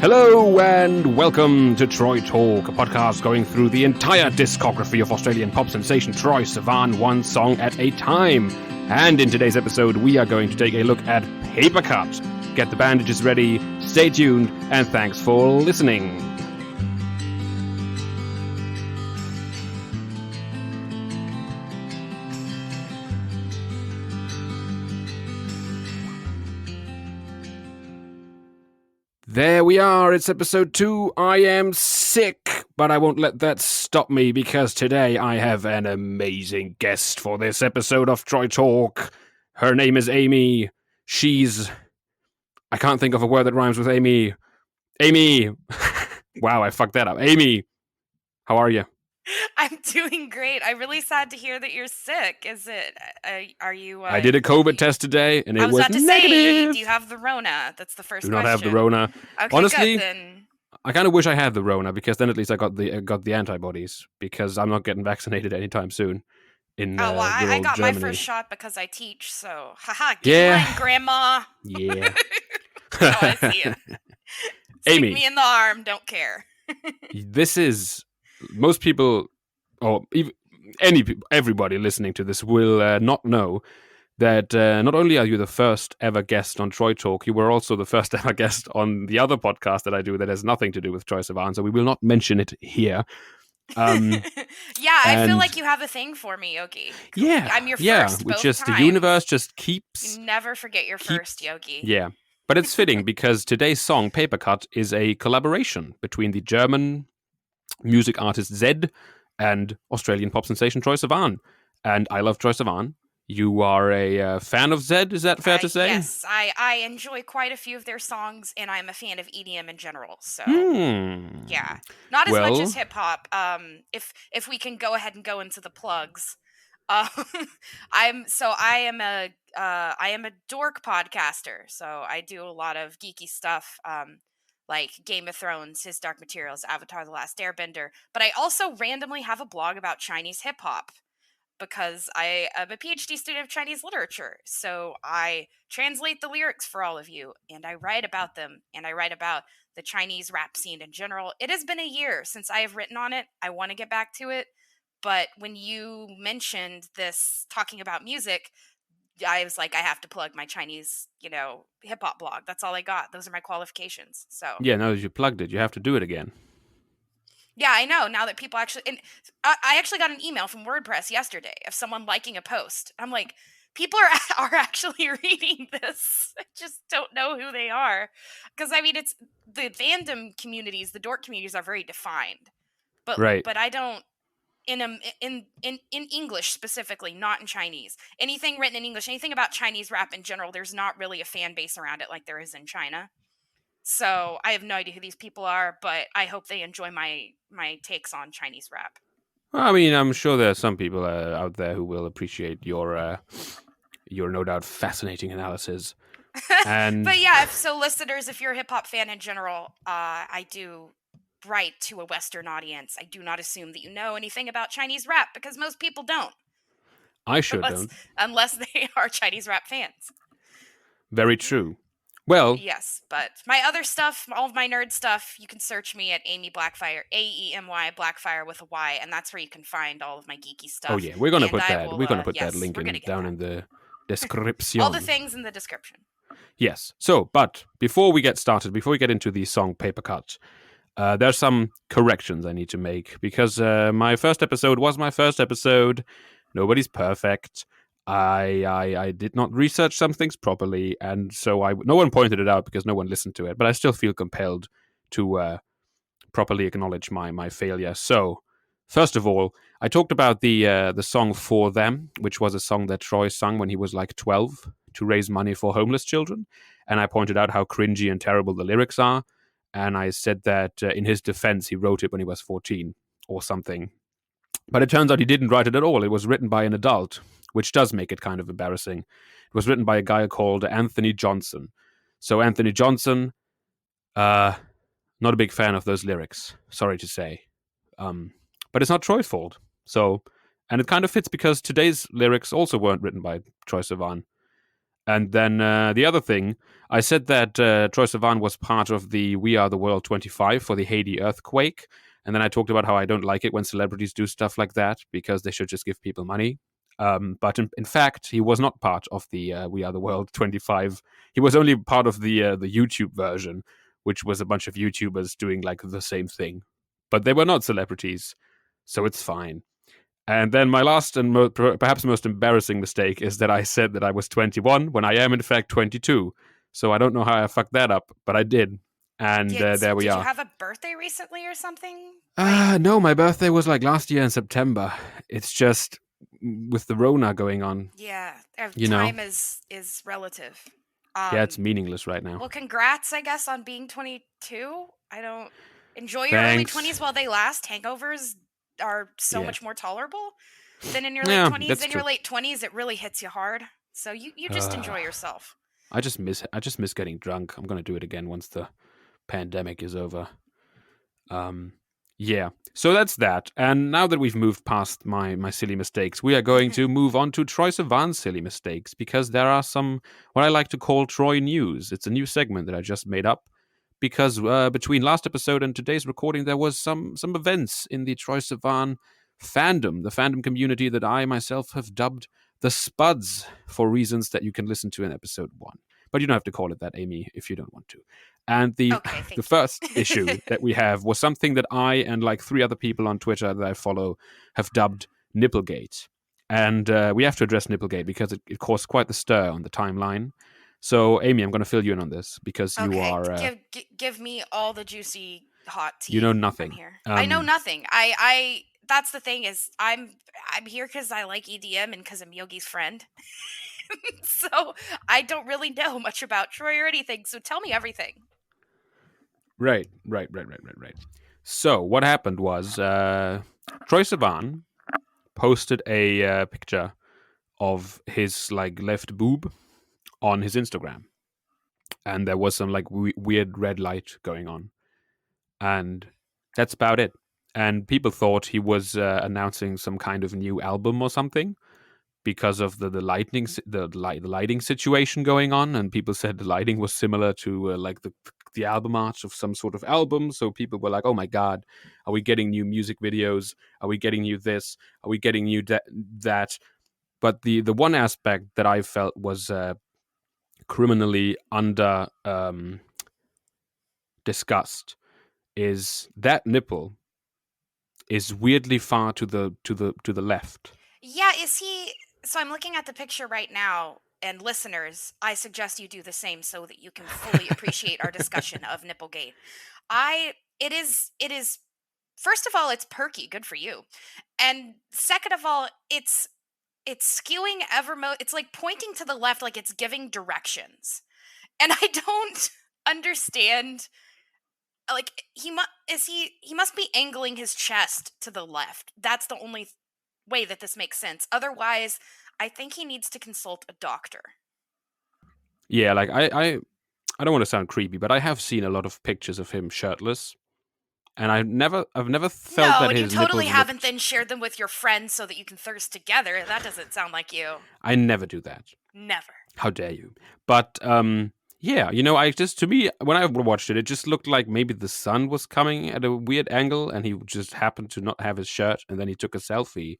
Hello and welcome to Troye Talk, a podcast going through the entire discography of Australian pop sensation Troye Sivan, one song at a time. And in today's episode, we are going to take a look at Papercut. Get the bandages ready, stay tuned, and thanks for listening. There we are, it's episode 2. I am sick, but I won't let that stop me because today I have an amazing guest for this episode of Troye Talk. Her name is Amy. I can't think of a word that rhymes with Amy. Amy! Wow, I fucked that up. Amy, how are you? I'm doing great. I'm really sad to hear that you're sick. Is it? Are you? I did a COVID test today, and it was about to negative. Say, do you have the Rona? That's the first. Do not question. have the Rona. Okay, honestly, good, then. I kind of wish I had the Rona because then at least I got the antibodies because I'm not getting vaccinated anytime soon. I got Germany. my first shot because I teach. So, haha, get mine, Grandma. Yeah. Oh, I see it. Amy, stick me in the arm. Don't care. This is most people, or even everybody listening to this will not know that not only are you the first ever guest on Troye Talk, you were also the first ever guest on the other podcast that I do that has nothing to do with Troye Sivan, so we will not mention it here. I feel like you have a thing for me, Yogi. Yeah, I'm your first. Yeah, both just times. The universe just keeps. You never forget your first, Yogi. Yeah, but it's fitting because today's song "Papercut" is a collaboration between the German music artist Zedd and Australian pop sensation Troye Sivan. And I love Troye Sivan. You are a fan of Zedd, is that fair to say? Yes, I enjoy quite a few of their songs, and I'm a fan of EDM in general. So, yeah, not as much as hip hop. If we can go ahead and go into the plugs, I am a dork podcaster. So I do a lot of geeky stuff. Like Game of Thrones, His Dark Materials, Avatar: The Last Airbender. But I also randomly have a blog about Chinese hip hop because I am a PhD student of Chinese literature. So I translate the lyrics for all of you, and I write about them, and I write about the Chinese rap scene in general. It has been a year since I have written on it. I want to get back to it. But when you mentioned this, talking about music, I was like, I have to plug my Chinese, hip-hop blog. That's all I got. Those are my qualifications. So yeah, now that you plugged it, you have to do it again. Yeah, I know. Now that people actually... And I actually got an email from WordPress yesterday of someone liking a post. I'm like, people are actually reading this. I just don't know who they are. Because, I mean, it's... The fandom communities, the dork communities are very defined. But, right. But I don't... In English specifically, not in Chinese. Anything written in English, anything about Chinese rap in general, there's not really a fan base around it like there is in China. So I have no idea who these people are, but I hope they enjoy my takes on Chinese rap. Well, I mean, I'm sure there are some people out there who will appreciate your no doubt fascinating analysis. And but yeah, listeners, if you're a hip hop fan in general, I do write to a Western audience. I do not assume that you know anything about Chinese rap because most people don't. I sure don't. Unless they are Chinese rap fans. Very true. Well, yes, but my other stuff, all of my nerd stuff, you can search me at Amy Blackfire, AEMY Blackfire with a Y, and that's where you can find all of my geeky stuff. Oh yeah, we're gonna put that. We're gonna put that link down in the description. All the things in the description. Yes. So, but before we get started, before we get into the song Papercut, there's some corrections I need to make because my first episode was my first episode. Nobody's perfect. I did not research some things properly, and so no one pointed it out because no one listened to it. But I still feel compelled to properly acknowledge my failure. So, first of all, I talked about the song "For Them," which was a song that Troye sung when he was like 12 to raise money for homeless children, and I pointed out how cringy and terrible the lyrics are. And I said that in his defense, he wrote it when he was 14 or something. But it turns out he didn't write it at all. It was written by an adult, which does make it kind of embarrassing. It was written by a guy called Anthony Johnson. So Anthony Johnson, not a big fan of those lyrics, sorry to say. But it's not Troye's fault. And it kind of fits because today's lyrics also weren't written by Troye Sivan. And then the other thing, I said that Troye Sivan was part of the We Are the World 25 for the Haiti earthquake. And then I talked about how I don't like it when celebrities do stuff like that because they should just give people money. But in fact, he was not part of the We Are the World 25. He was only part of the YouTube version, which was a bunch of YouTubers doing like the same thing. But they were not celebrities, so it's fine. And then my last and perhaps most embarrassing mistake is that I said that I was 21 when I am in fact 22. So I don't know how I fucked that up, but I did. And there we are. Did you have a birthday recently or something? No, my birthday was like last year in September. It's just with the Rona going on. Yeah, time is relative. Yeah, it's meaningless right now. Well, congrats, I guess, on being 22. I don't enjoy your early 20s while they last. Hangovers are so much more tolerable than in your late 20s. In your late 20s, it really hits you hard. So you just enjoy yourself. I just miss getting drunk. I'm gonna do it again once the pandemic is over. Yeah, so that's that. And now that we've moved past my silly mistakes, we are going to move on to Troye Sivan's silly mistakes, because there are some, what I like to call Troye News. It's a new segment that I just made up, because between last episode and today's recording, there was some events in the Troye Sivan fandom, the fandom community that I myself have dubbed the Spuds, for reasons that you can listen to in episode 1. But you don't have to call it that, Amy, if you don't want to. And the first issue that we have was something that I and like 3 other people on Twitter that I follow have dubbed Nipplegate. And we have to address Nipplegate because it caused quite the stir on the timeline. So, Amy, I'm going to fill you in on this because you are... give me all the juicy hot tea. You know nothing. Here. I know nothing. I that's the thing, is I'm here because I like EDM and because I'm Yogi's friend. So I don't really know much about Troye or anything. So tell me everything. Right. So what happened was Troye Sivan posted a picture of his like left boob on his Instagram, and there was some like weird red light going on, and that's about it. And people thought he was announcing some kind of new album or something, because of the lighting situation going on, and people said the lighting was similar to like the album art of some sort of album. So people were like, "Oh my god, are we getting new music videos? Are we getting new this? Are we getting new that?" But the one aspect that I felt was criminally under discussed is that nipple is weirdly far to the left. Yeah, is he? So I'm looking at the picture right now, and listeners, I suggest you do the same so that you can fully appreciate our discussion of Nipplegate. It is. First of all, it's perky, good for you, and second of all, it's skewing it's like pointing to the left, like it's giving directions, and I don't understand. Like he must be angling his chest to the left. That's the only way that this makes sense. Otherwise, I think he needs to consult a doctor. Yeah, like I don't want to sound creepy, but I have seen a lot of pictures of him shirtless, and I've never felt that his you totally haven't then shared them with your friends so that you can thirst together. That doesn't sound like you. I never do that. Never. How dare you? But yeah, I just, to me, when I watched it, it just looked like maybe the sun was coming at a weird angle, and he just happened to not have his shirt, and then he took a selfie,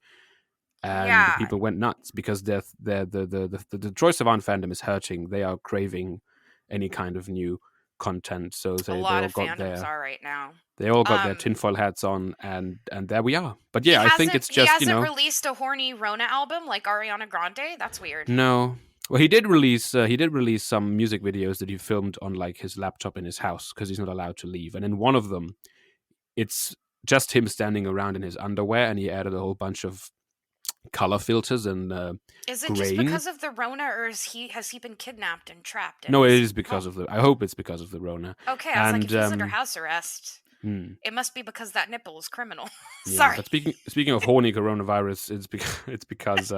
and people went nuts because the Troye Sivan fandom is hurting. They are craving any kind of new content, so they all got their are right now. They all got their tinfoil hats on, and there we are. But yeah, I think it's just he hasn't released a horny Rona album like Ariana Grande. That's weird. No. Well, he did release some music videos that he filmed on like his laptop in his house because he's not allowed to leave. And in one of them, it's just him standing around in his underwear, and he added a whole bunch of color filters and Is it just because of the Rona, or has he been kidnapped and trapped? No, it is because of the. I hope it's because of the Rona. Okay, I was like, if he's under house arrest, it must be because that nipple is criminal. Yeah, sorry. But speaking of horny coronavirus, it's because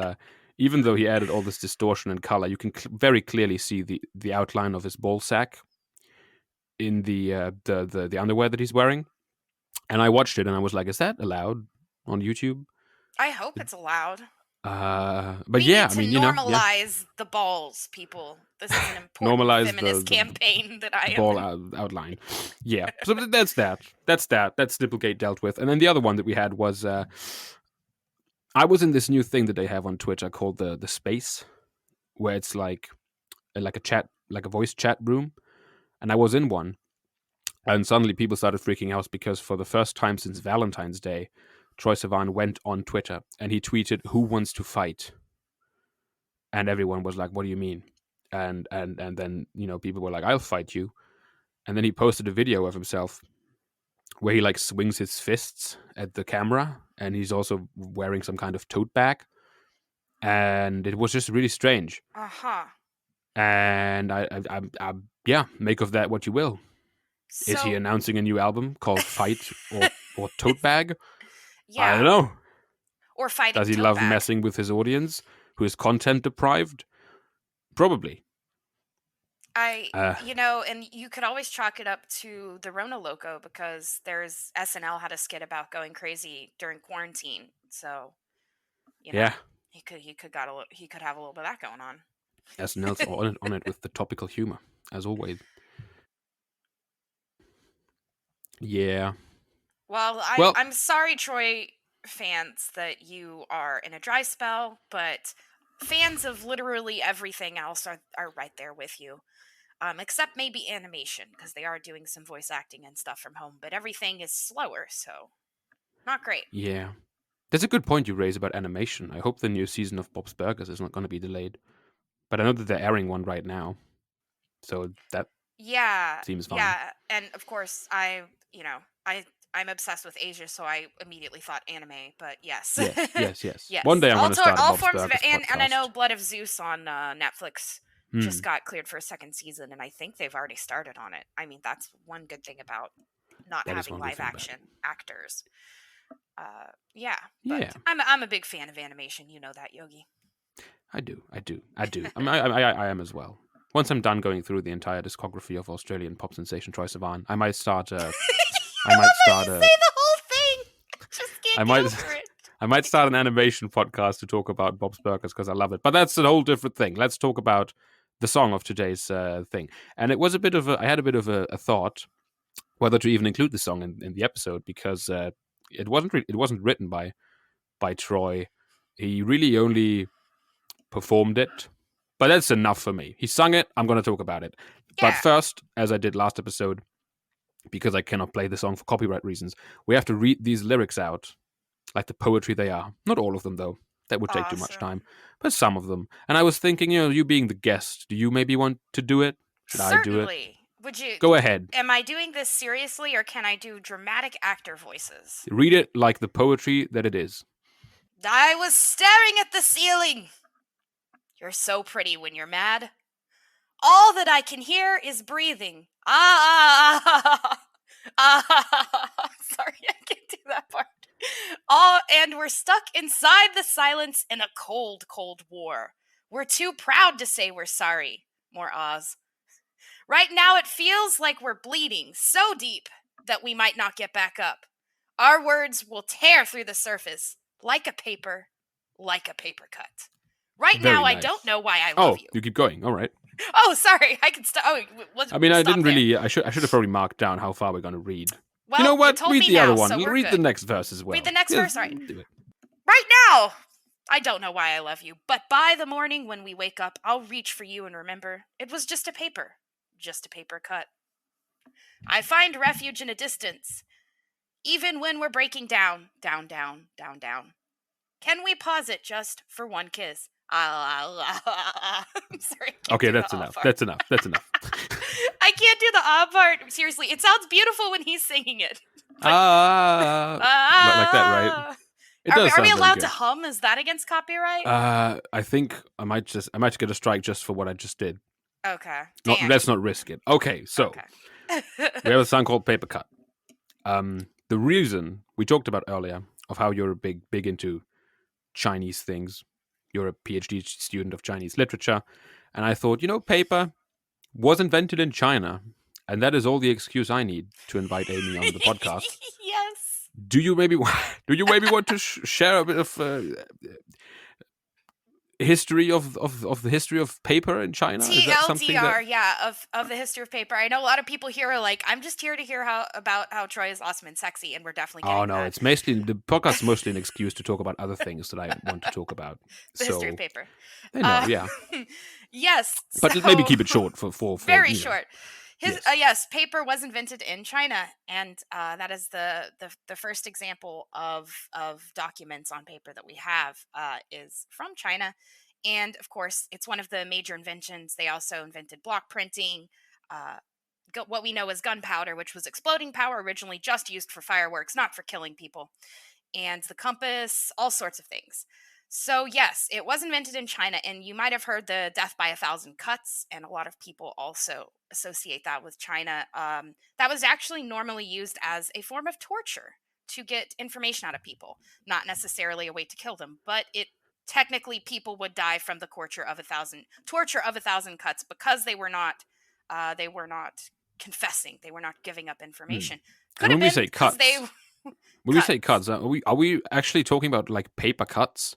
even though he added all this distortion and color, you can very clearly see the outline of his ball sack in the underwear that he's wearing. And I watched it and I was like, is that allowed on YouTube? I hope it's allowed. But yeah, I mean, normalize the balls, people. This is an important normalize feminist campaign that I am ball outline. Yeah, so that's that. That's Nipplegate dealt with. And then the other one that we had was I was in this new thing that they have on Twitch. I called the space, where it's like a chat, like a voice chat room, and I was in one, and suddenly people started freaking out because for the first time since Valentine's Day, Troye Sivan went on Twitter and he tweeted, "Who wants to fight?" And everyone was like, "What do you mean?" And then people were like, "I'll fight you." And then he posted a video of himself where he like swings his fists at the camera, and he's also wearing some kind of tote bag, and it was just really strange. And I yeah, make of that what you will. So, is he announcing a new album called Fight or Tote Bag? Yeah. I don't know. Or fighting. Does he love messing with his audience who is content deprived? Probably. And you could always chalk it up to the Rona Loco, because there's SNL had a skit about going crazy during quarantine. So, yeah, he could have a little bit of that going on. SNL's on it with the topical humor, as always. Yeah. Well, I'm sorry, Troye fans, that you are in a dry spell, but fans of literally everything else are right there with you. Except maybe animation, because they are doing some voice acting and stuff from home, but everything is slower, so not great. Yeah. There's a good point you raise about animation. I hope the new season of Bob's Burgers is not going to be delayed. But I know that they're airing one right now, so that seems fine. Yeah, and of course, I'm obsessed with Asia, so I immediately thought anime. But yes, yes. One day I'm going to start all forms of it, and I know Blood of Zeus on Netflix just got cleared for a second season, and I think they've already started on it. I mean, that's one good thing about not having live action actors. I'm a big fan of animation. You know that, Yogi. I do. I am as well. Once I'm done going through the entire discography of Australian pop sensation Troye Sivan, I might start. Say the whole thing. Just can't get over it. I might start an animation podcast to talk about Bob's Burgers because I love it. But that's a whole different thing. Let's talk about the song of today's thing. And it was I had a bit of a thought whether to even include the song in the episode, because it wasn't written by Troye. He really only performed it, but that's enough for me. He sung it. I'm going to talk about it. Yeah. But first, as I did last episode, because I cannot play the song for copyright reasons, we have to read these lyrics out like the poetry they are. Not all of them, though. That would take too much time. But some of them. And I was thinking, you being the guest, do you maybe want to do it? Should I do it? Would you? Go ahead. Am I doing this seriously, or can I do dramatic actor voices? Read it like the poetry that it is. I was staring at the ceiling. You're so pretty when you're mad. All that I can hear is breathing. Sorry, I can't do that part. And we're stuck inside the silence in a cold, cold war. We're too proud to say we're sorry. More ahs. Right now it feels like we're bleeding so deep that we might not get back up. Our words will tear through the surface like a paper cut. Right Very now, nice. I don't know why I love you. You keep going. All right. Oh, sorry. I can stop. I didn't really. I should have probably marked down how far we're going to read. Well, you know what? Read the other one. So read the next verse as well. Read the next verse. All right. Do it. Right now, I don't know why I love you, but by the morning when we wake up, I'll reach for you and remember it was just a paper cut. I find refuge in a distance, even when we're breaking down. Can we pause it just for one kiss? I'm sorry. Okay, that's enough. That's enough. I can't do the part. Seriously, it sounds beautiful when he's singing it. Like that, right? Are we allowed to hum? Is that against copyright? I think I might get a strike just for what I just did. Okay. Let's not risk it. Okay, so we have a song called Papercut. The reason we talked about earlier of how you're big into Chinese things. You're a PhD student of Chinese literature. And I thought, paper was invented in China. And that is all the excuse I need to invite Amy on the podcast. Yes. Do you maybe want to share a bit of history of the history of paper in China? Is that something that... yeah, of the history of paper. I know a lot of people here are like, I'm just here to hear about how Troye is awesome and sexy, and we're definitely getting Oh no, that. it's mostly the podcast is mostly an excuse to talk about other things that I want to talk about. The history of paper. I know, yeah. Yes, but maybe keep it short for very short. Yes, paper was invented in China, and that is the first example of documents on paper that we have is from China. And of course, it's one of the major inventions. They also invented block printing, what we know as gunpowder, which was exploding power, originally just used for fireworks, not for killing people, and the compass, all sorts of things. So yes, it was invented in China, and you might have heard the death by 1,000 cuts, and a lot of people also associate that with China. That was actually normally used as a form of torture to get information out of people, not necessarily a way to kill them, but it technically people would die from the torture of 1,000 cuts because they were not confessing, they were not giving up information. Could have been say cuts. When we say cuts, are we actually talking about like paper cuts?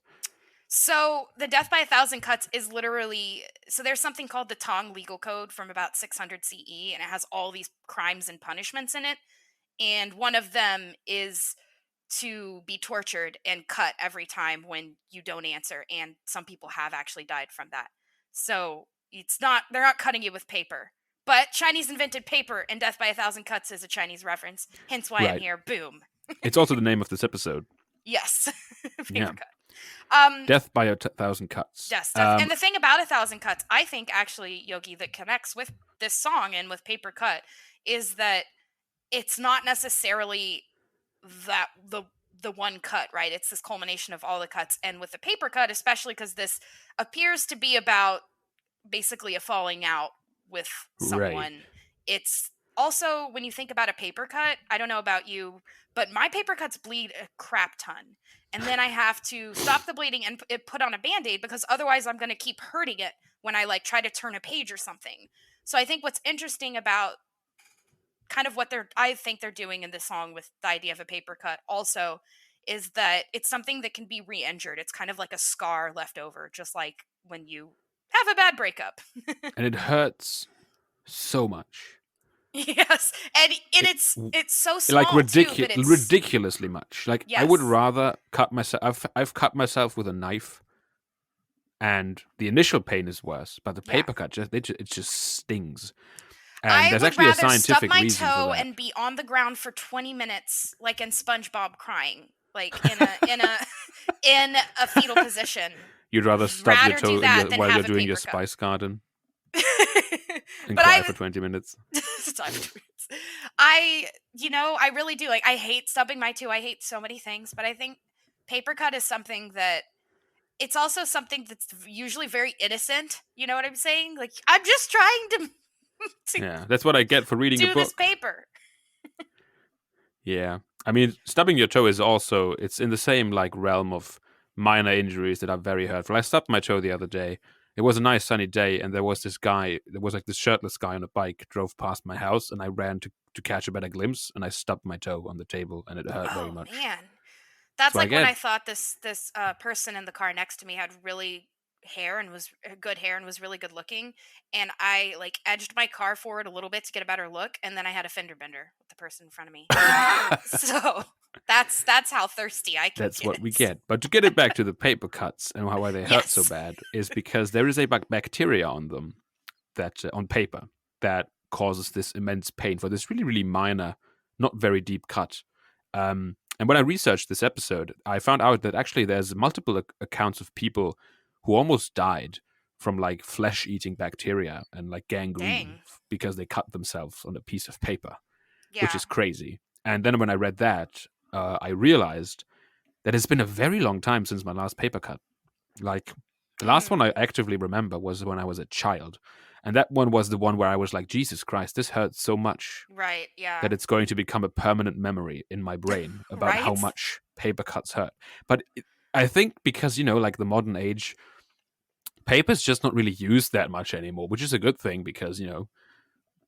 So the death by 1,000 cuts is literally, so there's something called the Tang Legal Code from about 600 CE, and it has all these crimes and punishments in it. And one of them is to be tortured and cut every time when you don't answer. And some people have actually died from that. So they're not cutting you with paper. But Chinese invented paper, and death by 1,000 cuts is a Chinese reference. Hence why I'm here. Boom. It's also the name of this episode. Yes. Papercut. Death by 1,000 cuts. Yes. And the thing about 1,000 cuts, I think actually, Yogi, that connects with this song and with Papercut is that it's not necessarily that the one cut, right? It's this culmination of all the cuts. And with the Papercut, especially because this appears to be about basically a falling out with someone. Right. It's also, when you think about a paper cut, I don't know about you, but my paper cuts bleed a crap ton. And then I have to stop the bleeding and put on a Band-Aid because otherwise I'm going to keep hurting it when I like try to turn a page or something. So I think what's interesting about kind of what I think they're doing in this song with the idea of a paper cut also is that it's something that can be re-injured. It's kind of like a scar left over, just like when you have a bad breakup. And it hurts so much. Yes, and it's so small, like ridiculously much. Like yes. I would rather cut myself. I've cut myself with a knife, and the initial pain is worse. But the paper cut it just stings. And there's actually a scientific reason for that. I would rather stub my toe and be on the ground for 20 minutes, like in SpongeBob, crying, like in a fetal position. You'd rather stub your toe while you're doing your spice garden. And cry for 20 minutes. I really do. Like, I hate stubbing my toe. I hate so many things, but I think Papercut is something that it's also something that's usually very innocent. You know what I'm saying? Like, I'm just trying to yeah, that's what I get for reading a book. Do this paper. Yeah. I mean, stubbing your toe is also, it's in the same like realm of minor injuries that are very hurtful. I stubbed my toe the other day. It was a nice sunny day, and there was this shirtless guy on a bike drove past my house, and I ran to catch a better glimpse, and I stubbed my toe on the table, and it hurt very much. Oh, man. That's like when I thought this person in the car next to me had really good hair and was really good looking, and I like edged my car forward a little bit to get a better look, and then I had a fender bender with the person in front of me. So that's how thirsty I can That's what we get. But to get it back to the paper cuts and why they hurt so bad is because there is a bacteria on them that on paper that causes this immense pain for this really, really minor, not very deep cut. And when I researched this episode, I found out that actually there's multiple accounts of people who almost died from like flesh-eating bacteria and like gangrene because they cut themselves on a piece of paper, which is crazy. And then when I read that, I realized that it's been a very long time since my last paper cut. Like, the last one I actively remember was when I was a child. And that one was the one where I was like, Jesus Christ, this hurts so much. Right, yeah. That it's going to become a permanent memory in my brain about how much paper cuts hurt. But I think because, like the modern age, paper's just not really used that much anymore, which is a good thing because,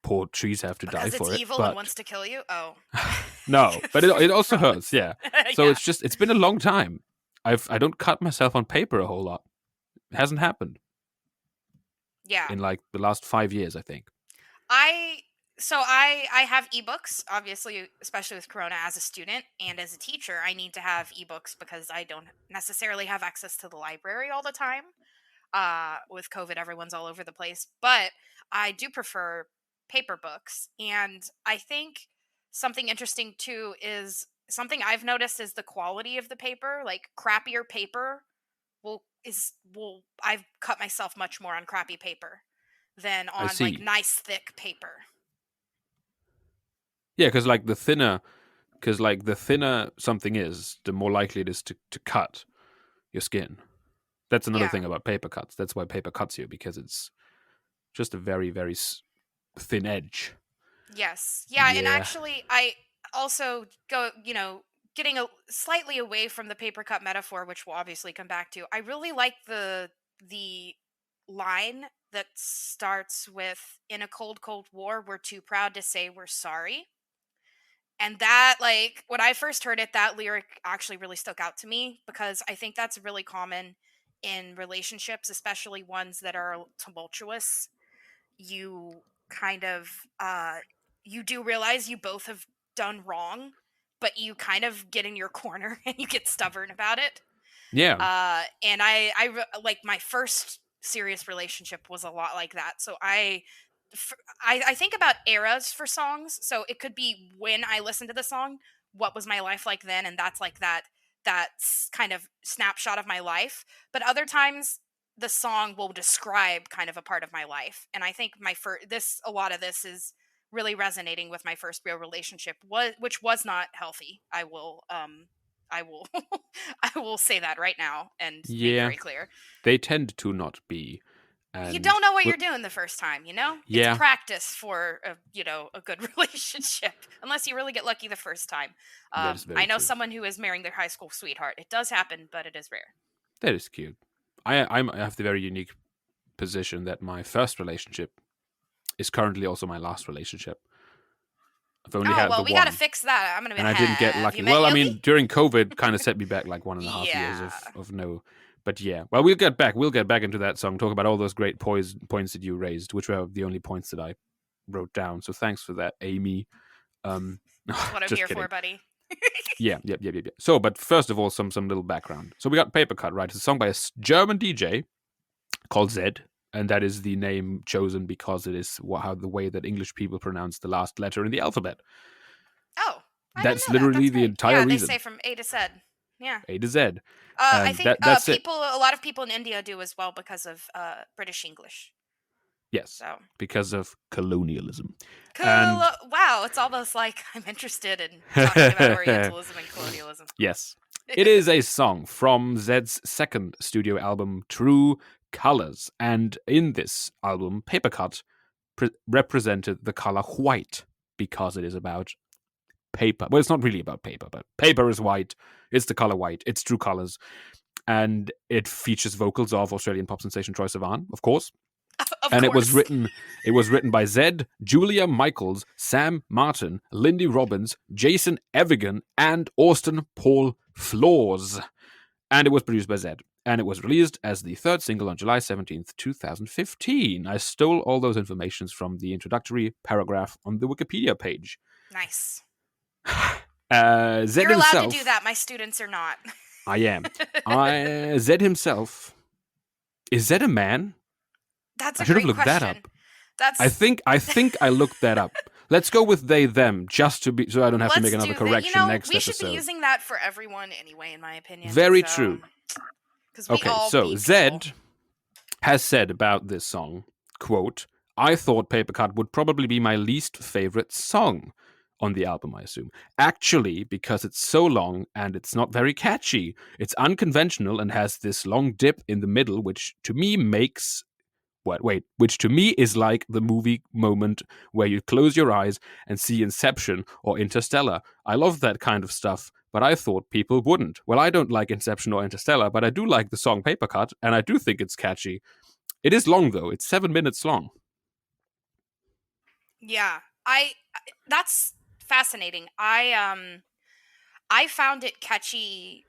poor trees have to die for it. Because it's evil and wants to kill you? Oh. No, but it also hurts, yeah. So it's been a long time. I don't cut myself on paper a whole lot. It hasn't happened. Yeah. In like the last 5 years, I think. I have ebooks, obviously, especially with Corona as a student and as a teacher. I need to have ebooks because I don't necessarily have access to the library all the time. With COVID, everyone's all over the place, but I do prefer paper books. And I think something interesting too is something I've noticed is the quality of the paper. Like crappier paper I've cut myself much more on crappy paper than I on like see. nice thick paper. Yeah, because the thinner something is, the more likely it is to cut your skin. That's another Yeah. thing about paper cuts. That's why paper cuts you, because it's just a very, very thin edge. Yes. Yeah, and Yeah. actually I also go, getting slightly away from the paper cut metaphor, which we'll obviously come back to. I really like the line that starts with, "In a cold, cold war, we're too proud to say we're sorry." And that, like, when I first heard it, that lyric actually really stuck out to me because I think that's really common in relationships, especially ones that are tumultuous. You kind of, you do realize you both have done wrong, but you kind of get in your corner and you get stubborn about it. Yeah. And like my first serious relationship was a lot like that. So I think about eras for songs. So it could be when I listened to the song, what was my life like then, and that's like that's kind of snapshot of my life. But other times, the song will describe kind of a part of my life, and I think a lot of this is really resonating with my first real relationship, which was not healthy. I will I will say that right now and make Yeah. very clear. They tend to not be. You And don't know what you're doing the first time, It's yeah, practice for a good relationship, unless you really get lucky the first time. that is very I know true. someone who is marrying their high school sweetheart. It does happen, but it is rare. That is cute. I have the very unique position that my first relationship is currently also my last relationship. I've only Oh, had the well, we got to one, fix that. I'm going to be, and I didn't get have lucky. you met Well, I Yogi? mean, during COVID, kind of set me back like 1.5 years Yeah. of no. But yeah, well, we'll get back. We'll get back into that song. Talk about all those great points that you raised, which were the only points that I wrote down. So thanks for that, Amy. That's what I'm Just here kidding. for, buddy. Yeah. So, but first of all, some little background. So we got Papercut, right? It's a song by a German DJ called Zedd, and that is the name chosen because it is how the way that English people pronounce the last letter in the alphabet. Oh, I didn't That's know that. literally That's the great. entire Yeah, they reason. say from A to Z. Yeah. A to Z, I and think that's it. a lot of people in India do as well because of British English. Yes, So because of colonialism. cool. And Wow, it's almost like I'm interested in talking about Orientalism and colonialism. yes, it is a song from Zedd's second studio album, True Colors, and in this album, Papercut represented the color white because it is about paper. Well, it's not really about paper, but paper is white. It's the color white. It's True Colors, and it features vocals of Australian pop sensation Troye Sivan, of course. Of And course. it was written by Zedd, Julia Michaels, Sam Martin, Lindy Robbins, Jason Evigan, and Austin Paul Floors. And it was produced by Zedd. And it was released as the third single on July 17th, 2015. I stole all those informations from the introductory paragraph on the Wikipedia page. Nice. Zedd You're allowed himself, to do that. My students are not. I am. Zedd himself, is Zedd a man? That's I a should have great looked question. that up. I think I looked that up. Let's go with they them, just to be so I don't have to make another correction next episode. We should be using that for everyone anyway, in my opinion. Very true. Because we all so be Zedd has said about this song, quote, "I thought Papercut would probably be my least favorite song on the album, I assume. Actually, because it's so long and it's not very catchy. It's unconventional and has this long dip in the middle, which to me makes which to me is like the movie moment where you close your eyes and see Inception or Interstellar. I love that kind of stuff, but I thought people wouldn't. Well, I don't like Inception or Interstellar, but I do like the song Papercut, and I do think it's catchy. It is long, though. It's 7 minutes long." Yeah. That's fascinating. I found it catchy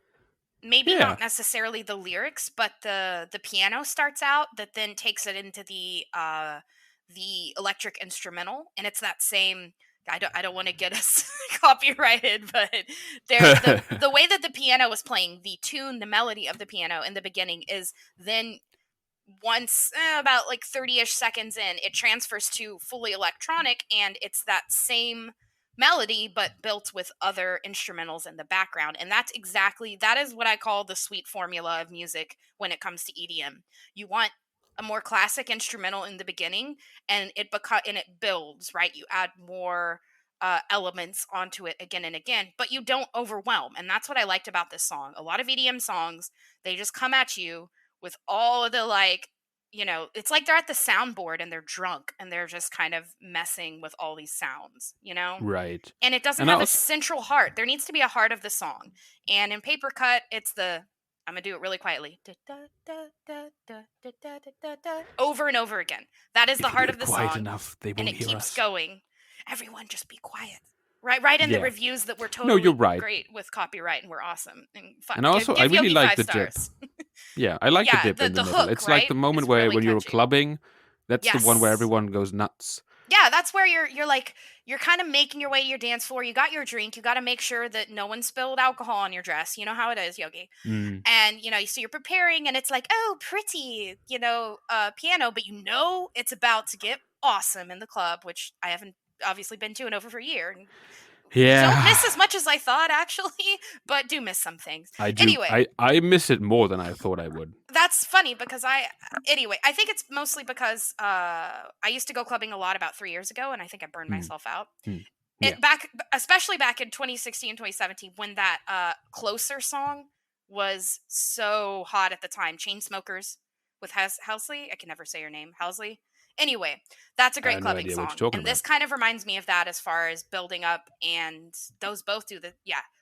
maybe not necessarily the lyrics, but the piano starts out that then takes it into the electric instrumental, and it's that same. I don't want to get us copyrighted, but the way that the piano was playing, the tune, the melody of the piano in the beginning is then once about like 30-ish seconds in, it transfers to fully electronic, and it's that same melody but built with other instrumentals in the background. And that is what I call the sweet formula of music when it comes to EDM. You want a more classic instrumental in the beginning, and it builds, right? You add more elements onto it again and again, but you don't overwhelm. And that's what I liked about this song. A lot of EDM songs, they just come at you with all of the it's like they're at the soundboard and they're drunk and they're just kind of messing with all these sounds, Right. And it doesn't have a central heart. There needs to be a heart of the song. And in Papercut, it's I'm gonna do it really quietly. Over and over again. That is the heart of the song. Enough, they won't and it hear keeps us. Going. Everyone just be quiet. Right in the reviews that we're totally great with copyright and we're awesome and fun. And also, I really like the dip. Yeah, I like the dip in the middle. Hook, it's like the moment where really when catchy. You're clubbing, that's the one where everyone goes nuts. Yeah, that's where you're kind of making your way to your dance floor. You got your drink. You got to make sure that no one spilled alcohol on your dress. You know how it is, Yogi. And so you're preparing, and it's like, oh, pretty, piano, but it's about to get awesome in the club, which I haven't obviously been to in over a year. Yeah. Don't miss as much as I thought, actually, but do miss some things. I do. Anyway. I miss it more than I thought I would. That's funny because I think it's mostly because I used to go clubbing a lot about 3 years ago, and I think I burned myself out. Yeah. Especially back in 2016 and 2017, when that Closer song was so hot at the time. Chainsmokers with Halsey. I can never say her name. Halsey. Anyway, that's a great clubbing song. And this kind of reminds me of that as far as building up, and those both do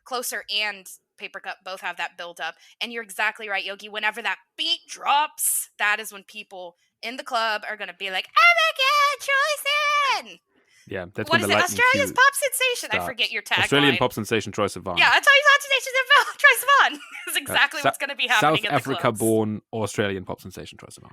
Closer and Papercut both have that build up. And you're exactly right, Yogi. Whenever that beat drops, that is when people in the club are going to be like, oh my God, Troye Sivan! Yeah, that's what is it? Australia's pop sensation. Starts. I forget your tagline. Australian pop sensation Troye Sivan. Yeah, Australian pop sensation Troye Sivan. That's exactly what's going to be happening in the clubs. South Africa-born Australian pop sensation Troye Sivan.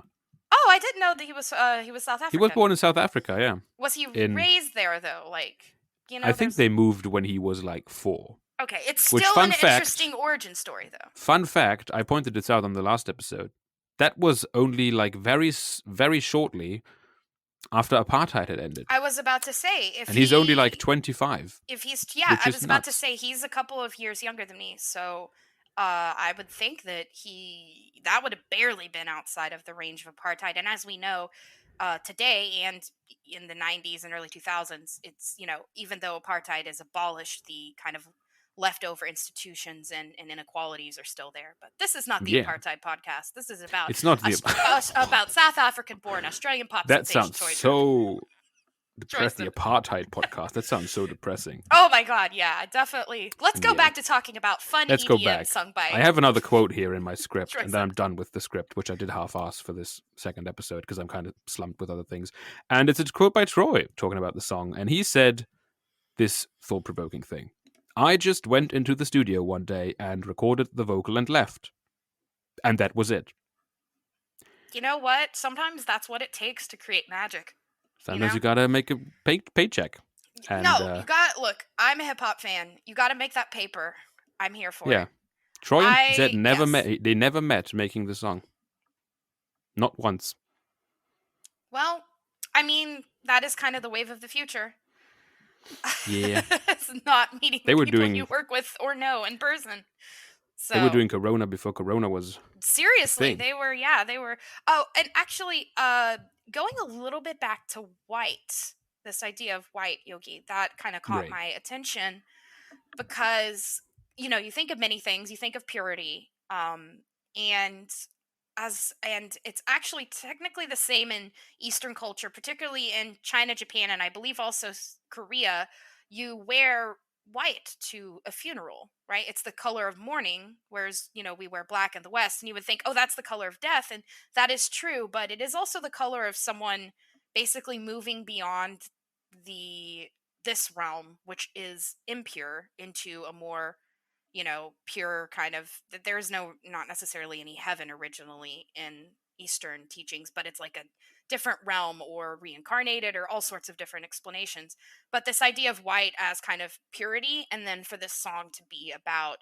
Oh, I didn't know that he was South African. He was born in South Africa, yeah. Was he raised there though? I think they moved when he was 4. Okay, it's still an interesting origin story though. Fun fact, I pointed this out on the last episode. That was only very, very shortly after apartheid had ended. I was about to say he's only 25. If he's I was about to say he's a couple of years younger than me, so I would think that that would have barely been outside of the range of apartheid. And as we know, today and in the 90s and early 2000s, it's even though apartheid is abolished, the kind of leftover institutions and inequalities are still there. But this is not the apartheid podcast. This is about about South African-born Australian pop that sensation. That sounds so depressing. The apartheid podcast. That sounds so depressing. Oh my God, yeah, definitely. Let's go back to talking about fun EDM sung by... I have another quote here in my script, and then I'm done with the script, which I did half-ass for this second episode because I'm kind of slumped with other things. And it's a quote by Troye talking about the song, and he said this thought-provoking thing. I just went into the studio one day and recorded the vocal and left. And that was it. You know what? Sometimes that's what it takes to create magic. Sometimes you gotta make a paycheck. And, you got... Look, I'm a hip-hop fan. You gotta make that paper. I'm here for it. Troye and Zedd never met. They never met making the song. Not once. Well, I mean, that is kind of the wave of the future. Yeah. It's not meeting people you work with or know in person. So they were doing Corona before Corona was seriously. They were. Oh, and actually, going a little bit back to white, this idea of white, Yogi, that kind of caught my attention because you think of many things. You think of purity, and it's actually technically the same in Eastern culture, particularly in China, Japan, and I believe also Korea. You wear white to a funeral, right? It's the color of mourning, whereas we wear black in the West, and you would think, oh, that's the color of death, and that is true, but it is also the color of someone basically moving beyond this realm, which is impure, into a more pure kind of, that there's not necessarily any heaven originally in Eastern teachings, but it's like a different realm or reincarnated or all sorts of different explanations. But this idea of white as kind of purity, and then for this song to be about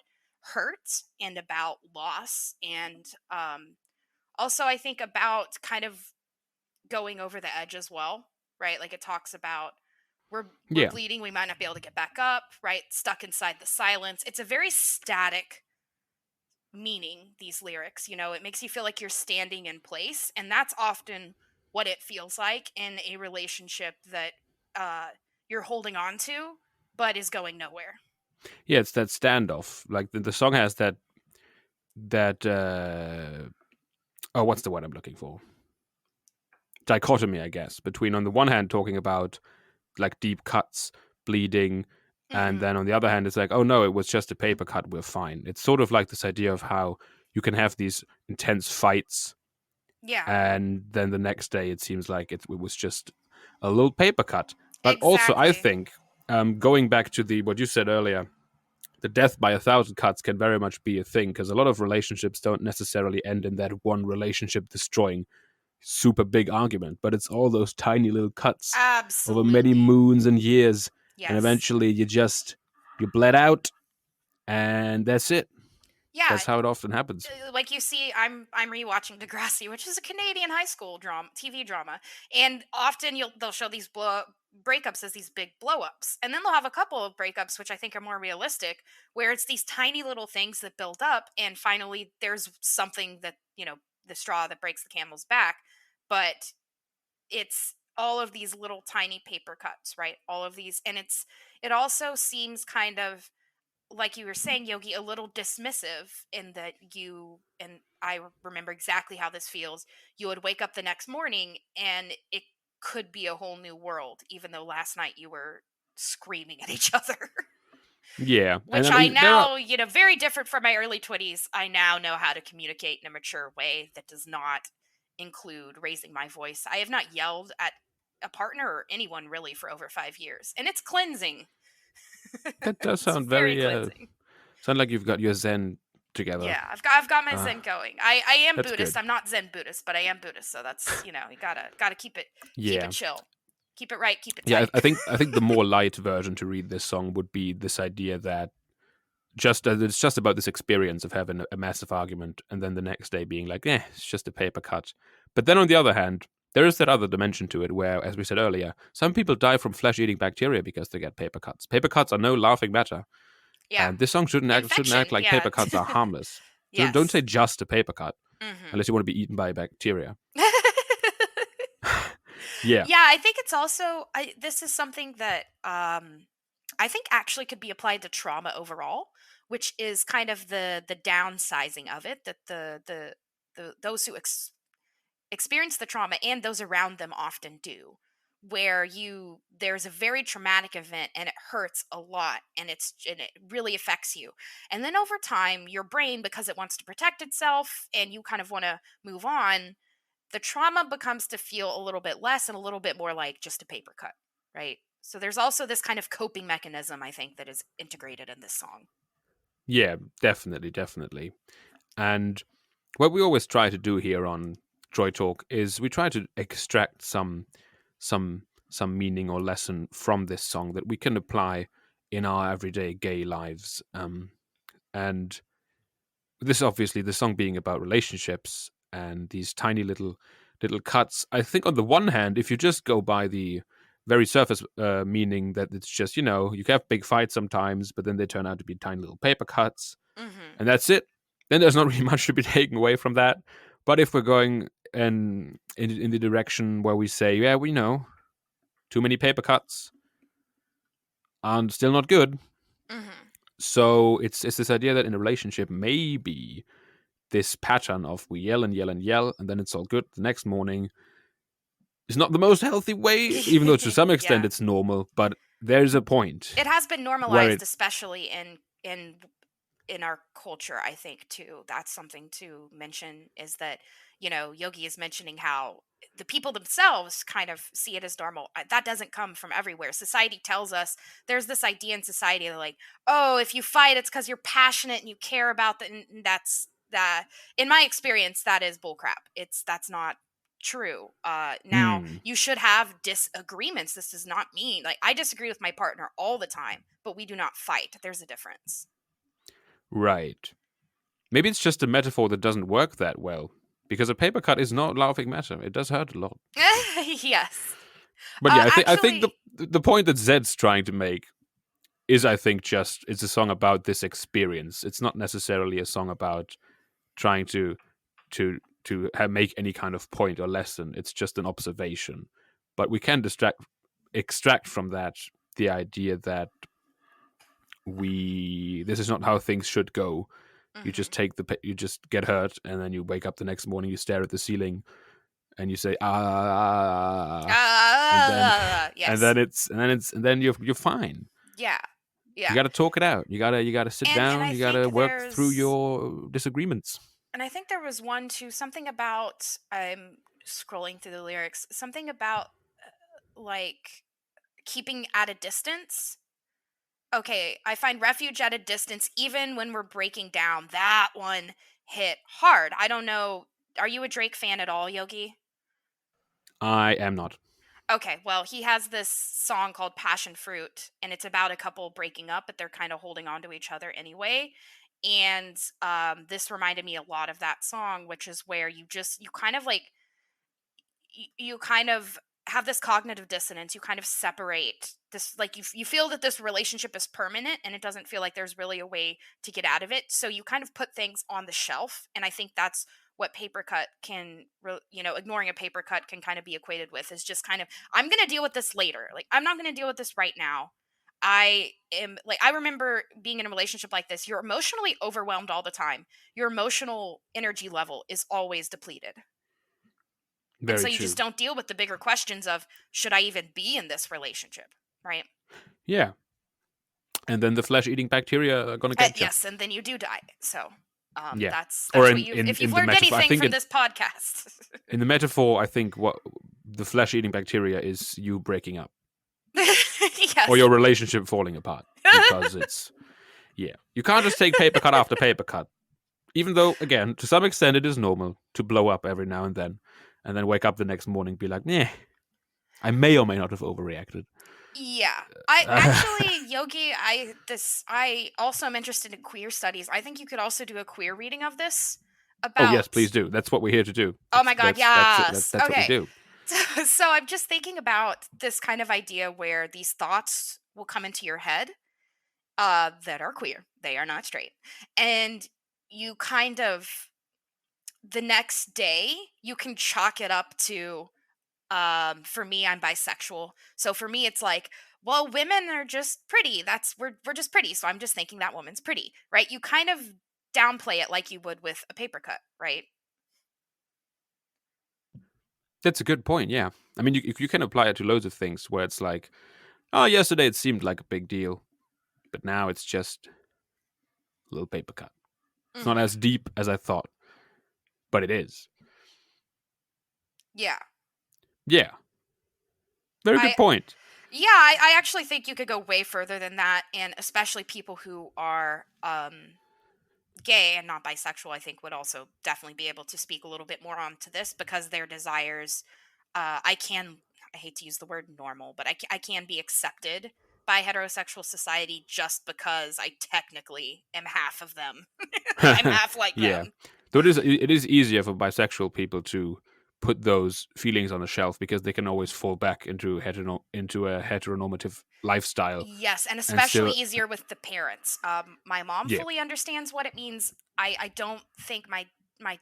hurt and about loss, and also I think about kind of going over the edge as well, right? Like it talks about we're bleeding, we might not be able to get back up, right? Stuck inside the silence. It's a very static meaning, these lyrics. It makes you feel like you're standing in place, and that's often what it feels like in a relationship that you're holding on to but is going nowhere. Yeah, it's that standoff. Like the song has that what's the word I'm looking for? Dichotomy, I guess, between on the one hand talking about like deep cuts, bleeding, and then on the other hand it's like, oh no, it was just a paper cut, we're fine. It's sort of like this idea of how you can have these intense fights, and then the next day it seems like it was just a little paper cut. But also I think, going back to what you said earlier, the death by 1,000 cuts can very much be a thing, because a lot of relationships don't necessarily end in that one relationship destroying super big argument, but it's all those tiny little cuts over many moons and years. Yes. And eventually you bled out, and that's it. Yeah, that's how it often happens. Like you see, I'm rewatching Degrassi, which is a Canadian high school TV drama, and often they'll show these breakups as these big blow-ups, and then they'll have a couple of breakups which I think are more realistic, where it's these tiny little things that build up, and finally there's something that, the straw that breaks the camel's back. But it's all of these little tiny paper cuts, right? All of these, and it also seems kind of, like you were saying, Yogi, a little dismissive, in that and I remember exactly how this feels. You would wake up the next morning and it could be a whole new world, even though last night you were screaming at each other. Yeah. Which I now, very different from my early 20s, I now know how to communicate in a mature way that does not include raising my voice. I have not yelled at a partner or anyone really for over 5 years, and it's cleansing. That does sound very sound like you've got your Zen together. Yeah, I've got my Zen going. I am Buddhist. Good. I'm not Zen Buddhist, but I am Buddhist, so that's, you gotta keep it keep it chill. Keep it right, keep it tight. Yeah, I think the more light version to read this song would be this idea that it's just about this experience of having a massive argument, and then the next day being like, it's just a paper cut. But then on the other hand, there is that other dimension to it where, as we said earlier, some people die from flesh-eating bacteria because they get paper cuts. Paper cuts are no laughing matter. Yeah. And this song shouldn't act like paper cuts are harmless. Yes. Don't say just a paper cut, unless you want to be eaten by bacteria. Yeah. Yeah, I think it's also, this is something that I think actually could be applied to trauma overall, which is kind of the downsizing of it, that the those who experience the trauma and those around them often do, where there's a very traumatic event and it hurts a lot, and it really affects you, and then over time your brain, because it wants to protect itself and you kind of want to move on, the trauma becomes to feel a little bit less and a little bit more like just a paper cut, right? So there's also this kind of coping mechanism, I think, that is integrated in this song. Yeah, definitely. And what we always try to do here on Troye Talk is we try to extract some meaning or lesson from this song that we can apply in our everyday gay lives. And this, obviously, the song being about relationships and these tiny little cuts. I think on the one hand, if you just go by the very surface meaning that it's just, you can have big fights sometimes, but then they turn out to be tiny little paper cuts, and that's it. Then there's not really much to be taken away from that. But if we're going in the direction where we say, yeah, we know, too many paper cuts and still not good. So it's this idea that in a relationship, maybe this pattern of we yell and yell and yell, and then it's all good the next morning, is not the most healthy way, even though to some extent it's normal, but there's a point. It has been normalized, especially in our culture, I think, too. That's something to mention, is that Yogi is mentioning how the people themselves kind of see it as normal. That doesn't come from everywhere. Society tells us, there's this idea in society that, like, oh, if you fight, it's because you're passionate and you care about that. And that's that. In my experience, that is bullcrap. That's not true. Now you should have disagreements. This does not mean, like, I disagree with my partner all the time, but we do not fight. There's a difference. Right. Maybe it's just a metaphor that doesn't work that well, because a paper cut is not laughing matter. It does hurt a lot. Yes. But yeah, I think the point that Zedd's trying to make is, I think, just it's a song about this experience. It's not necessarily a song about trying to make any kind of point or lesson. It's just an observation. But we can extract from that the idea that this is not how things should go. You just you just get hurt, and then you wake up the next morning, you stare at the ceiling, and you say yes. and then you're fine. Yeah. You got to talk it out. You got to sit down. You got to work through your disagreements. And I think there was one too, something about, I'm scrolling through the lyrics, something about like keeping at a distance. Okay, I find refuge at a distance even when we're breaking down. That one hit hard. I don't know. Are you a Drake fan at all, Yogi? I am not. Okay, well, he has this song called Passion Fruit, and it's about a couple breaking up, but they're kind of holding on to each other anyway. And this reminded me a lot of that song, which is where you kind of like, you kind of have this cognitive dissonance. You kind of separate this, like, you feel that this relationship is permanent, and it doesn't feel like there's really a way to get out of it. So you kind of put things on the shelf, and I think that's what Papercut can, ignoring a Papercut can kind of be equated with, is just kind of, I'm going to deal with this later. Like, I'm not going to deal with this right now. I remember being in a relationship like this. You're emotionally overwhelmed all the time. Your emotional energy level is always depleted. Very and so you true. just don't deal with the bigger questions of, should I even be in this relationship? Right? Yeah. And then the flesh-eating bacteria are going to get you. Yes, and then you do die. So yeah. That's or what if you've learned anything from this podcast. In the metaphor, I think what the flesh-eating bacteria is you breaking up. Yes. Or your relationship falling apart. Because it's, you can't just take paper cut after paper cut. Even though, again, to some extent it is normal to blow up every now and then wake up the next morning and be like, nah, I may or may not have overreacted. Yeah. I actually, Yogi, I also am interested in queer studies. I think you could also do a queer reading of this. Oh, yes, please do. That's what we're here to do. Oh my God, yes. That's okay. What we do. So I'm just thinking about this kind of idea where these thoughts will come into your head that are queer. They are not straight. And you kind of, the next day, you can chalk it up to, for me, I'm bisexual. So for me, it's like, well, women are just pretty. We're just pretty. So I'm just thinking that woman's pretty, right? You kind of downplay it like you would with a paper cut, right? That's a good point, yeah. I mean, you can apply it to loads of things where it's like, oh, yesterday it seemed like a big deal, but now it's just a little paper cut. It's not as deep as I thought, but it is. Yeah. Yeah. Very good point. Yeah, I actually think you could go way further than that, and especially people who are gay and not bisexual, I think, would also definitely be able to speak a little bit more onto this, because their desires, I hate to use the word normal, but I can be accepted by heterosexual society just because I technically am half of them. I'm half like them. Though it is easier for bisexual people to put those feelings on the shelf because they can always fall back into a heteronormative lifestyle. Yes, and especially easier with the parents. My mom fully understands what it means. I don't think my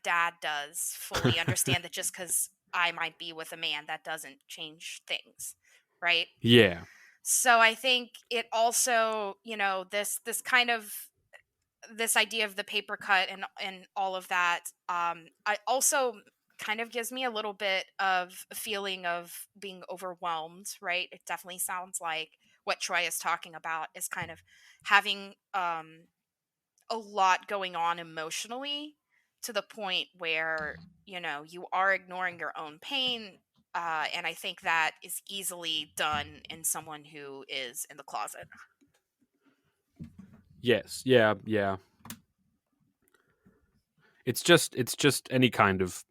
dad does fully understand that just because I might be with a man, that doesn't change things, right? Yeah. So I think it also, this kind of, this idea of the paper cut and all of that, I also kind of gives me a little bit of a feeling of being overwhelmed, right? It definitely sounds like what Troye is talking about is kind of having a lot going on emotionally to the point where, you are ignoring your own pain. And I think that is easily done in someone who is in the closet. Yes. Yeah. Yeah. It's just any kind of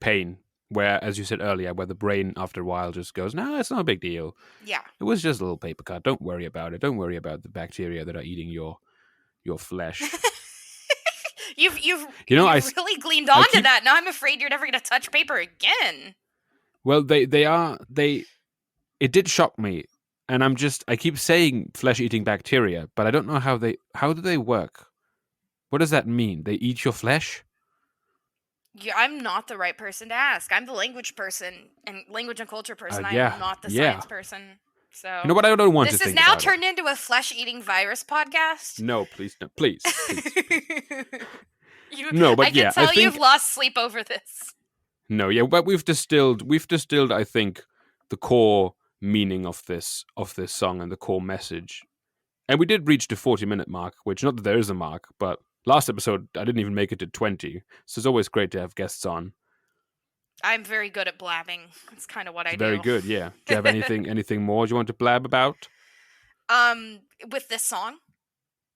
pain where, as you said earlier, where the brain after a while just goes, no, it's not a big deal. Yeah. It was just a little paper cut. Don't worry about it. Don't worry about the bacteria that are eating your flesh. You've really gleaned onto that. Now I'm afraid you're never going to touch paper again. Well, it did shock me, and I keep saying flesh-eating bacteria, but I don't know how do they work? What does that mean? They eat your flesh? Yeah, I'm not the right person to ask. I'm the language person and language and culture person. I'm not the science person. So you know what? I don't want to think about. This is now turned into a flesh-eating virus podcast. No, please, no, please. No, but I can tell you've lost sleep over this. No, yeah, but we've distilled, I think, the core meaning of this song and the core message. And we did reach the 40-minute mark, which, not that there is a mark, but last episode I didn't even make it to 20. So it's always great to have guests on. I'm very good at blabbing. It's kind of what I do. Very good, yeah. Do you have anything more you want to blab about? With this song?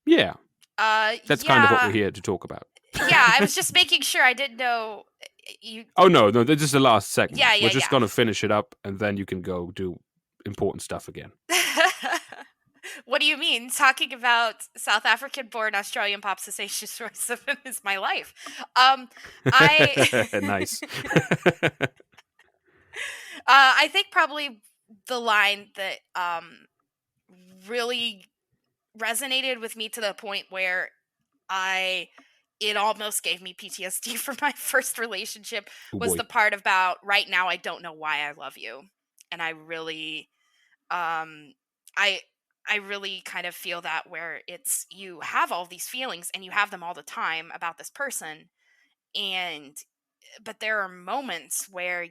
Yeah. That's kind of what we're here to talk about. Yeah, I was just making sure I didn't know you. Oh no, this is the last segment. Yeah, we're just gonna finish it up, and then you can go do important stuff again. What do you mean? Talking about South African-born Australian pop sensation Troye Sivan is my life. Nice. I think probably the line that really resonated with me to the point where it almost gave me PTSD for my first relationship was the part about right now I don't know why I love you. And I really I really kind of feel that where it's you have all these feelings and you have them all the time about this person, but there are moments where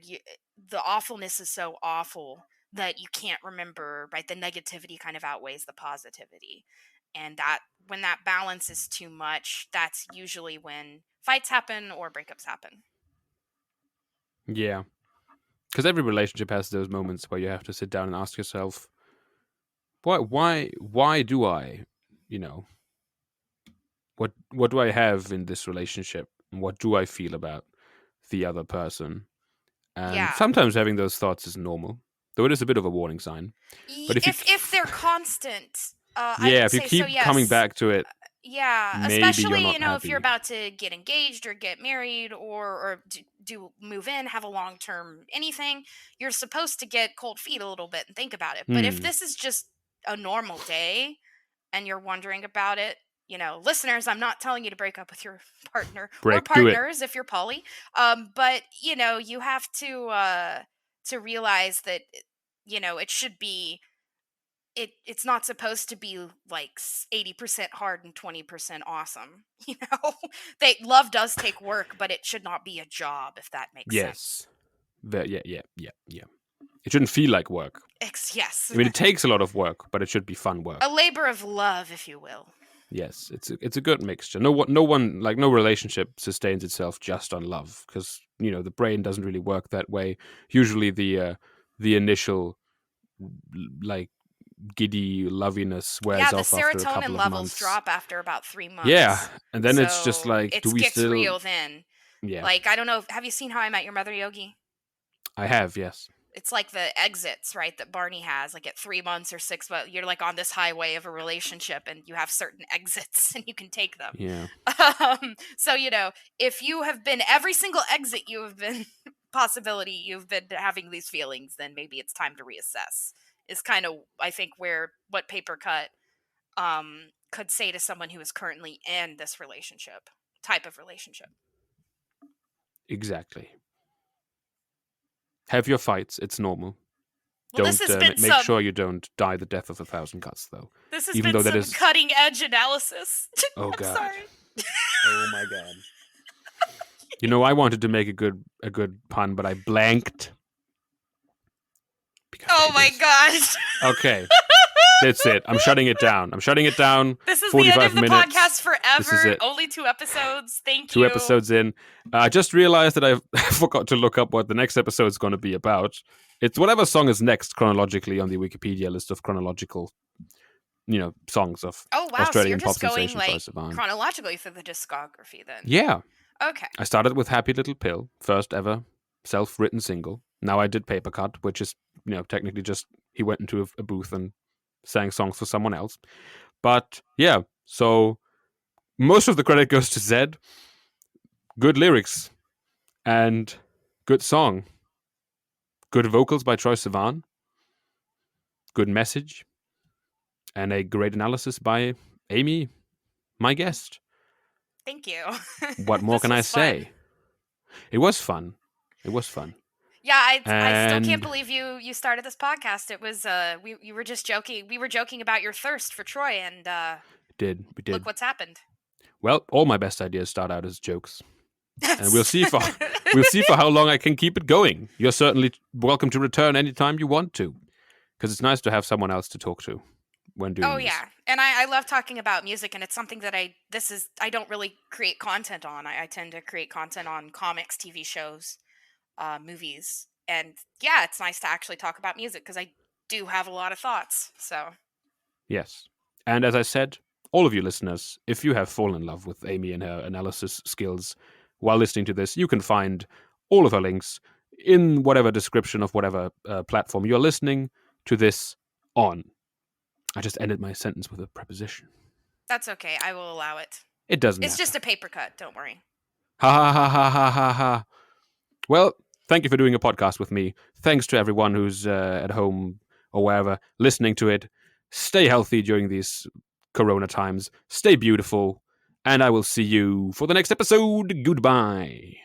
the awfulness is so awful that you can't remember, right? The negativity kind of outweighs the positivity. And that when that balance is too much, that's usually when fights happen or breakups happen. Yeah. Because every relationship has those moments where you have to sit down and ask yourself, why do I, what do I have in this relationship? And what do I feel about the other person? And sometimes having those thoughts is normal, though it is a bit of a warning sign. But if they're constant, if you keep coming back to it, especially if you're about to get engaged or get married or do move in, have a long-term anything, you're supposed to get cold feet a little bit and think about it. But if this is just a normal day and you're wondering about it, listeners, I'm not telling you to break up with your partner or partners if you're poly, but you have to realize that it should be. It's not supposed to be like 80% hard and 20% awesome. Love does take work, but it should not be a job, if that makes sense. Yeah. It shouldn't feel like work. Yes. I mean, it takes a lot of work, but it should be fun work. A labor of love, if you will. Yes, it's a good mixture. No relationship sustains itself just on love, because the brain doesn't really work that way. Usually, the initial giddy loviness wears off after a couple of months. Yeah, the serotonin levels drop after about 3 months. Yeah, and then it's just like, do we gets still... real then. Yeah. Like, I don't know, have you seen How I Met Your Mother, Yogi? I have, yes. It's like the exits, right, that Barney has. Like at 3 months or 6 months, you're like on this highway of a relationship and you have certain exits and you can take them. Yeah. So, if you have been every single exit you've been having these feelings, then maybe it's time to reassess. Is kind of, I think, what Papercut could say to someone who is currently in this type of relationship. Exactly. Have your fights. It's normal. Well, don't make sure you don't die the death of 1,000 cuts, though. This has been some cutting edge analysis. Oh God. I'm sorry. Oh my God. I wanted to make a good pun, but I blanked. Oh my gosh. Okay. That's it. I'm shutting it down. This is the end of the podcast forever. This is it. Only 2 episodes. Thank you. 2 episodes in. I just realized that I forgot to look up what the next episode is going to be about. It's whatever song is next chronologically on the Wikipedia list of chronological, songs of Australian pop sensation Troye Sivan. Chronologically through the discography then. Yeah. Okay. I started with Happy Little Pill, first ever self-written single. Now I did Papercut, which is, technically just he went into a booth and sang songs for someone else. But yeah, so most of the credit goes to Zedd. Good lyrics and good song. Good vocals by Troye Sivan. Good message. And a great analysis by Amy, my guest. Thank you. What more can I say? It was fun. Yeah, I still can't believe you started this podcast. It was we were just joking. We were joking about your thirst for Troye, and we did. Look what's happened. Well, all my best ideas start out as jokes, and we'll see for how long I can keep it going. You're certainly welcome to return anytime you want to, because it's nice to have someone else to talk to when doing. Oh yeah, and I love talking about music, and it's something that I don't really create content on. I tend to create content on comics, TV shows, movies, and yeah, it's nice to actually talk about music because I do have a lot of thoughts. So yes, and as I said, all of you listeners, if you have fallen in love with Amy and her analysis skills while listening to this, you can find all of her links in whatever description of whatever platform you're listening to this on. I just ended my sentence with a preposition. That's okay. I will allow it. It doesn't It's matter. just a paper cut. Don't worry. Ha ha ha ha ha ha ha. Well, thank you for doing a podcast with me. Thanks to everyone who's at home or wherever listening to it. Stay healthy during these Corona times. Stay beautiful. And I will see you for the next episode. Goodbye.